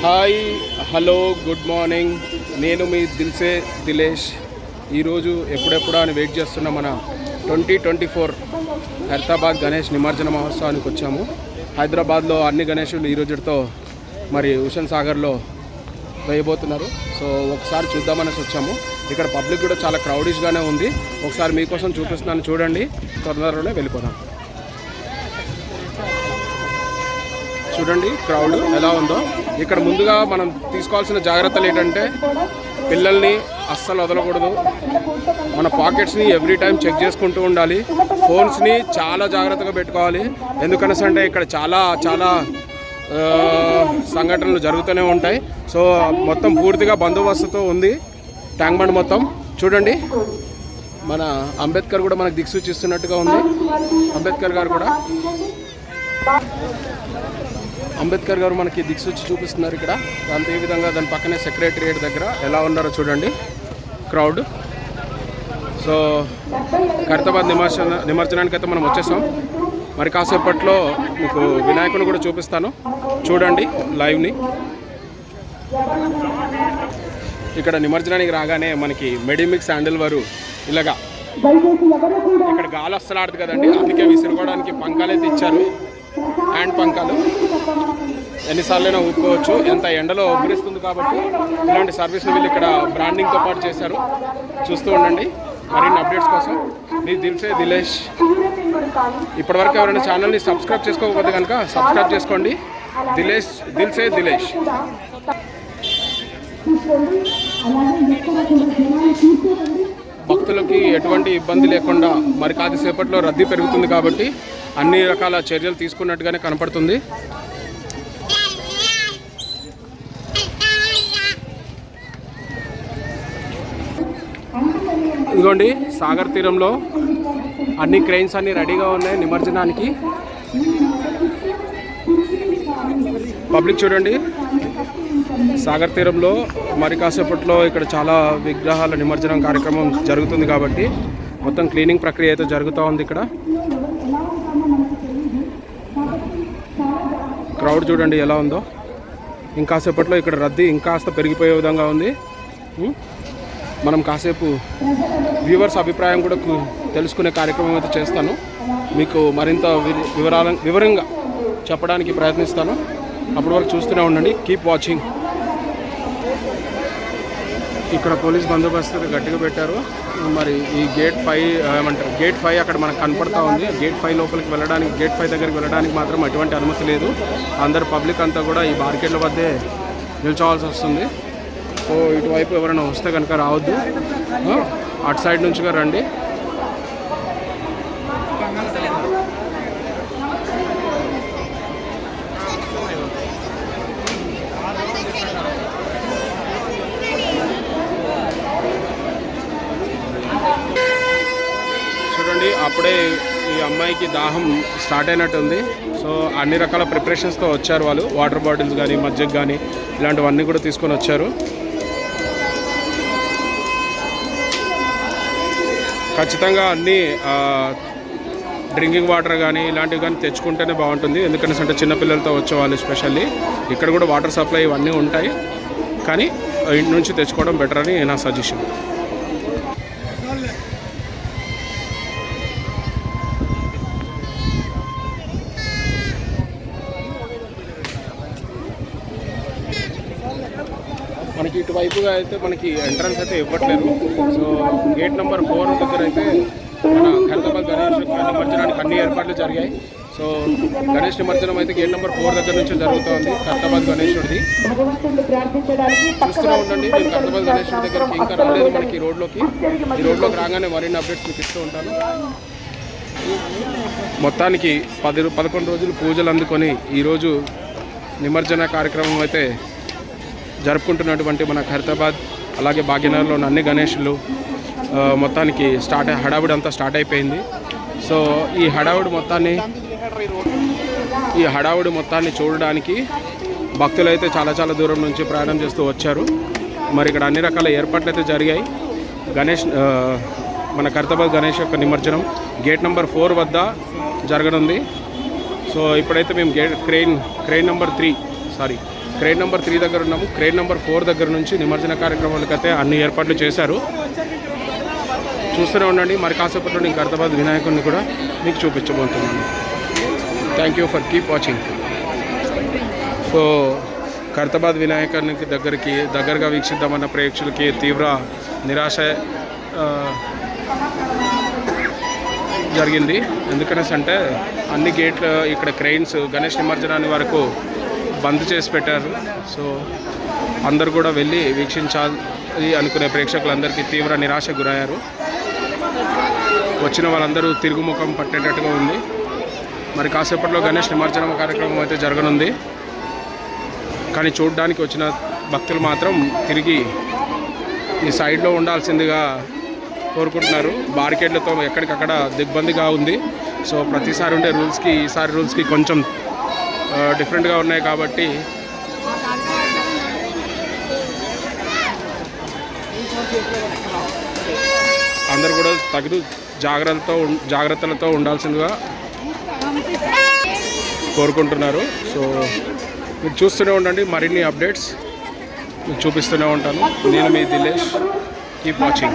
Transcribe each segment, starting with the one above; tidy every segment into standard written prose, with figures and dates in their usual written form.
Hi hello good morning. నేను మీ దిల్సే దిలేష్. ఈరోజు ఎప్పుడెప్పుడు అని వెయిట్ చేస్తున్న మన 2024 ఖైరతాబాద్ గణేష్ నిమజ్జన మహోత్సవానికి వచ్చాము. హైదరాబాద్లో అన్ని గణేషులు ఈ రోజుతో మరి హుస్సేన్ సాగర్లో వేయబోతున్నారు. సో ఒకసారి చూద్దామనేసి వచ్చాము. ఇక్కడ పబ్లిక్ కూడా చాలా క్రౌడిష్గానే ఉంది. ఒకసారి మీకోసం చూపిస్తున్నాను, చూడండి. తొందరలోనే వెళ్ళిపోదాం. చూడండి క్రౌడ్ ఎలా ఉందో. ఇక్కడ ముందుగా మనం తీసుకోవాల్సిన జాగ్రత్తలు ఏంటంటే పిల్లల్ని అస్సలు వదలకూడదు. మన పాకెట్స్ని ఎవ్రీ టైం చెక్ చేసుకుంటూ ఉండాలి. ఫోన్స్ని చాలా జాగ్రత్తగా పెట్టుకోవాలి. ఎందుకనేసి అంటే ఇక్కడ చాలా సంఘటనలు జరుగుతూనే ఉంటాయి. సో మొత్తం పూర్తిగా బందోబస్తుతో ఉంది ట్యాంక్ బండ్ మొత్తం. చూడండి మన అంబేద్కర్ కూడా మనకు దిక్సూచిస్తున్నట్టుగా ఉంది. అంబేద్కర్ గారు మనకి దిక్సూచి చూపిస్తున్నారు ఇక్కడ. అదే విధంగా దాని పక్కనే సెక్రటరియట్ దగ్గర ఎలా ఉన్నారో చూడండి క్రౌడ్. సో ఖైరతాబాద్ నిమజ్జనానికి అయితే మనం వచ్చేసాం. మరి కాసేపట్లో మీకు వినాయకుని కూడా చూపిస్తాను, చూడండి లైవ్ని. ఇక్కడ నిమజ్జనానికి రాగానే మనకి మెడిమిక్స్ శాండిల్ వారు ఇలాగా ఇక్కడ గాలి వస్తలాడదు కదండి, అందుకే విసురుకోవడానికి పంకాలు అయితే ఇచ్చారు. హ్యాండ్ పంకాలు ఎన్నిసార్లైనా ఊపుకోవచ్చు. ఎంత ఎండలో ఉబ్బరిస్తుంది కాబట్టి ఇలాంటి సర్వీసులు వీళ్ళు ఇక్కడ బ్రాండింగ్తో పాటు చేశారు. చూస్తూ ఉండండి. మరిన్ని అప్డేట్స్ కోసం మీ దిల్సే దిలేష్. ఇప్పటివరకు ఎవరైనా ఛానల్ని సబ్స్క్రైబ్ చేసుకోకపోతే కనుక సబ్స్క్రైబ్ చేసుకోండి. దిల్సే దిలేష్. భక్తులకి ఎటువంటి ఇబ్బంది లేకుండా మరి కాసేపట్లో రద్దీ పెరుగుతుంది కాబట్టి అన్ని రకాల చర్యలు తీసుకున్నట్టుగానే కనపడుతుంది. ఇదిగోండి సాగర్ తీరంలో అన్ని క్రెయిన్స్ అన్నీ రెడీగా ఉన్నాయి నిమజ్జనానికి. పబ్లిక్ చూడండి. సాగర్ తీరంలో మరి కాసేపట్లో ఇక్కడ చాలా విగ్రహాల నిమజ్జనం కార్యక్రమం జరుగుతుంది కాబట్టి మొత్తం క్లీనింగ్ ప్రక్రియ అయితే జరుగుతూ ఉంది. ఇక్కడ క్రౌడ్ చూడండి ఎలా ఉందో. ఇంకాసేపట్లో ఇక్కడ రద్దీ ఇంకాస్త పెరిగిపోయే విధంగా ఉంది. మనం కాసేపు వ్యూవర్స్ అభిప్రాయం కూడా తెలుసుకునే కార్యక్రమం అయితే చేస్తాను. మీకు మరింత వివరంగా చెప్పడానికి ప్రయత్నిస్తాను. అప్పటి వరకు చూస్తూనే ఉండండి. Keep watching. ఇక్కడ పోలీస్ బందోబస్తు గట్టిగా పెట్టారు. మరి ఈ గేట్ 5 ఏమంటారు, గేట్ 5 అక్కడ మనకు కనపడతా ఉంది. గేట్ 5 లోపలికి వెళ్ళడానికి, గేట్ 5 దగ్గరికి వెళ్ళడానికి మాత్రం ఎటువంటి అనుమతి లేదు. అందరు పబ్లిక్ అంతా కూడా ఈ బార్కెట్ల వద్దే నిల్చోవాల్సి వస్తుంది. సో ఇటువైపు ఎవరైనా వస్తే కనుక రావద్దు, అటు సైడ్ నుంచిగా రండి. చూడండి అప్పుడే ఈ అమ్మాయికి దాహం స్టార్ట్ అయినట్టుంది. సో అన్ని రకాల ప్రిపరేషన్స్తో వచ్చారు వాళ్ళు. వాటర్ బాటిల్స్ కానీ మజ్జిగ కానీ ఇలాంటివన్నీ కూడా తీసుకొని వచ్చారు. ఖచ్చితంగా అన్నీ డ్రింకింగ్ వాటర్ కానీ ఇలాంటివి కానీ తెచ్చుకుంటేనే బాగుంటుంది. ఎందుకంటే చిన్నపిల్లలతో వచ్చేవాళ్ళు స్పెషల్లీ. ఇక్కడ కూడా వాటర్ సప్లై ఇవన్నీ ఉంటాయి, కానీ ఇంటి నుంచి తెచ్చుకోవడం బెటర్ అని నా సజెషన్. మనకి ఇటువైపుగా అయితే మనకి ఎంట్రన్స్ అయితే ఇవ్వట్లేదు. సో గేట్ నెంబర్ 4 దగ్గర అయితే మన ఖైరతాబాద్ గణేష్ నిమజ్జనానికి అన్ని ఏర్పాట్లు జరిగాయి. సో గణేష్ నిమజ్జనం అయితే గేట్ నెంబర్ 4 దగ్గర నుంచి జరుగుతుంది. ఖైరతాబాద్ గణేశుడిది చూస్తూనే ఉండండి. నేను ఖైరతాబాద్ గణేశుడి దగ్గరికి ఇంకా రాలేదు మనకి ఈ రోడ్లోకి రాగానే మరిన్ని అప్డేట్స్ మీకు ఇస్తూ ఉంటాను. మొత్తానికి 11 రోజులు పూజలు అందుకొని ఈరోజు నిమజ్జన కార్యక్రమం అయితే జరుపుకుంటున్నటువంటి మన ఖైరతాబాద్ అలాగే భాగ్యనగర్లో ఉన్న అన్ని గణేషులు మొత్తానికి హడావుడి అంతా స్టార్ట్ అయిపోయింది. సో ఈ హడావుడి మొత్తాన్ని చూడడానికి భక్తులు అయితే చాలా దూరం నుంచి ప్రయాణం చేస్తూ వచ్చారు. మరి ఇక్కడ అన్ని రకాల ఏర్పాట్లు అయితే జరిగాయి. మన ఖైరతాబాద్ గణేష్ యొక్క నిమజ్జనం గేట్ నెంబర్ 4 వద్ద జరగనుంది. సో ఇప్పుడైతే మేము క్రెయిన్ నెంబర్ 3 క్రేన్ నెంబర్ 3 దగ్గర ఉన్నాము. క్రేన్ నెంబర్ 4 దగ్గర నుంచి నిమజ్జన కార్యక్రమాలకైతే అన్ని ఏర్పాట్లు చేశారు. చూస్తూనే ఉండండి. మరి కాసేపట్లో నేను ఖైరతాబాద్ వినాయకుడిని కూడా మీకు చూపించబోతున్నాను. Thank you for keep watching. So Khairatabad వినాయకునికి దగ్గరగా వీక్షిద్దామన్న ప్రేక్షకులకి తీవ్ర నిరాశ జరిగింది. ఎందుకనేసి అంటే అన్ని గేట్లు ఇక్కడ క్రెయిన్స్ గణేష్ నిమజ్జనాన్ని వరకు బంద్ చేసి పెట్టారు. సో అందరు కూడా వెళ్ళి వీక్షించాలి అనుకునే ప్రేక్షకులందరికీ తీవ్ర నిరాశ గురయ్యారు. వచ్చిన వాళ్ళందరూ తిరుగుముఖం పట్టేటట్టుగా ఉంది. మరి కాసేపట్లో గణేష్ నిమజ్జనం కార్యక్రమం అయితే జరగనుంది. కానీ చూడడానికి వచ్చిన భక్తులు మాత్రం తిరిగి ఈ సైడ్లో ఉండాల్సిందిగా కోరుకుంటున్నారు. బారికేడ్లతో ఎక్కడికక్కడ దిగ్బందిగా ఉంది. సో ప్రతిసారి ఉండే రూల్స్కి ఈసారి రూల్స్కి కొంచెం డిఫరెంట్గా ఉన్నాయి కాబట్టి అందరు కూడా తగు జాగ్రత్తలతో ఉండాల్సిందిగా కోరుకుంటున్నారు. సో మీరు చూస్తూనే ఉండండి. మరిన్ని అప్డేట్స్ మీకు చూపిస్తూనే ఉంటాను. నేను మీ దిలేష్. Keep watching.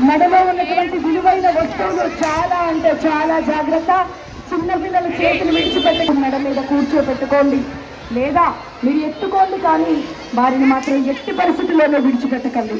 మెడలో ఉన్నటువంటి విలువైన వస్తువులు చాలా అంటే చాలా జాగ్రత్త. చిన్నపిల్లల చేతులు విడిచిపెట్టండి, మెడ మీద కూర్చోబెట్టుకోండి లేదా మీరు ఎత్తుకోండి, కానీ వారిని మాత్రం ఎట్టి పరిస్థితుల్లోనూ విడిచిపెట్టకండి.